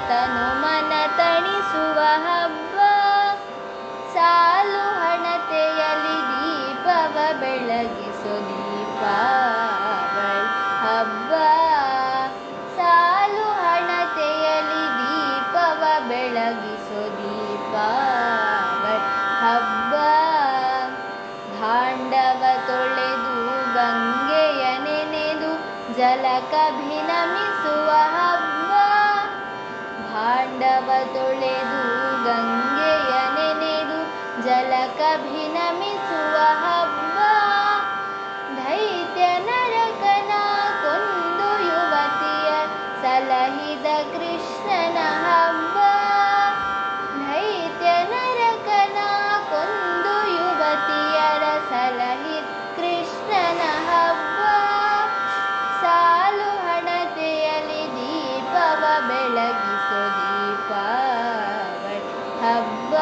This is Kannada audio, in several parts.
ತನು ಮನ ತಣಿಸುವ ಹಬ್ಬ. ಸಾಲು ಹಣತೆಯಲಿ ದೀಪವ ಬೆಳಗಿಸೋ ದೀಪಾವಳಿ ಹಬ್ಬ. ಸಾಲು ಹಣತೆಯಲಿ ದೀಪವ ಬೆಳಗಿಸೋ ದೀಪಾವಳಿ ಹಬ್ಬ. ಭಾಂಡವ ತೊಳೆದು ಗಂಗೆಯ ನೆನೆದು ಜಲಕಭಿನಮಿಸುವ ಹಬ್ಬ. ಭಾಂಡವ ತೊಳೆದು ಗಂಗೆಯ ನೆನೆದು ಜಲಕಭಿನಮಿಸುವ ಹಬ್ಬ. ದೈತ್ಯ ನರಕನ ಕೊಂದು ಯುವತಿಯ ಸಲಹಿದ ಕೃಷ್ಣನ ಹಬ್ಬ. ದೈತ್ಯ ನರಕನ ಕೊಂದು ಯುವತಿಯರ ಸಲಹಿದ ಕೃಷ್ಣನ ಹಬ್ಬ. ಸಾಲು ಹಣತೆಯಲಿ ದೀಪವ ಬೆಳಗಿಸೋ ದೀಪಾವಳಿ ಹಬ್ಬ.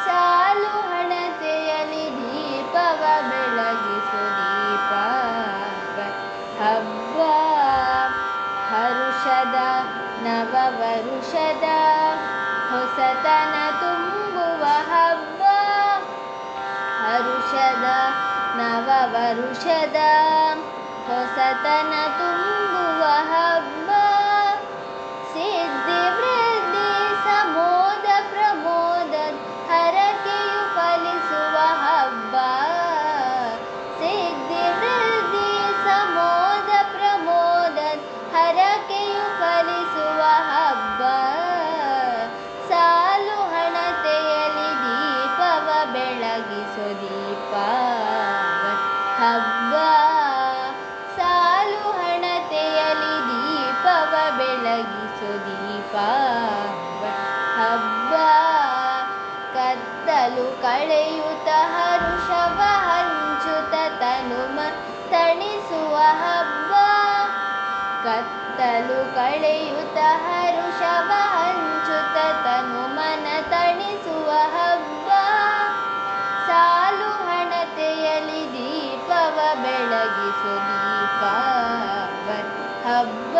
ಸಾಲು ಹಣತೆಯಲಿ ದೀಪವ ಬೆಳಗಿಸೋ ದೀಪಾವಳಿ ಹಬ್ಬ. ಹರುಷದ ನವವರುಷದ ಹೊಸತನ ತುಂಬುವ ಹಬ್ಬ. ಹರುಷದ ನವವರುಷದ ಹೊಸತನ ತುಂಬುವ ಹಬ್ಬ. ಸಿದ್ಧಿ ವೃದ್ಧಿ ಸಮೋದ ಪ್ರಮೋದ ಹರಕೆಯು ಫಲಿಸುವ ಹಬ್ಬ. ಸಿದ್ಧಿ ವೃದ್ಧಿ ಸಮೋದ ಪ್ರಮೋದ ಹರಕೆಯು ಫಲಿಸುವ ಹಬ್ಬ. ಸಾಲು ಹಣತೆಯಲಿ ದೀಪವ ಬೆಳಗಿಸೋ ದೀಪಾವಳಿ ಹಬ್ಬ. ಸಾಲು ಹಣತೆಯಲಿ ದೀಪವ ಬೆಳಗಿಸೋ ದೀಪಾವಳಿ ಹಬ್ಬ. ಕತ್ತಲು ಕಳೆಯುತ್ತ ಹರುಷವ ಹಂಚುತ್ತ ತನುಮ ತಣಿಸುವ ಹಬ್ಬ. ಕತ್ತಲು ಕಳೆಯುತ್ತ ಹರುಷವ ಹಂಚುತ್ತ ತನುಮನ ತಣಿಸುವ ಹಬ್ಬ. ಸಾಲು ಹಣತೆಯಲಿ ದೀಪವ ಬೆಳಗಿಸೋ ದೀಪಾವಳಿ ಹಬ್ಬ.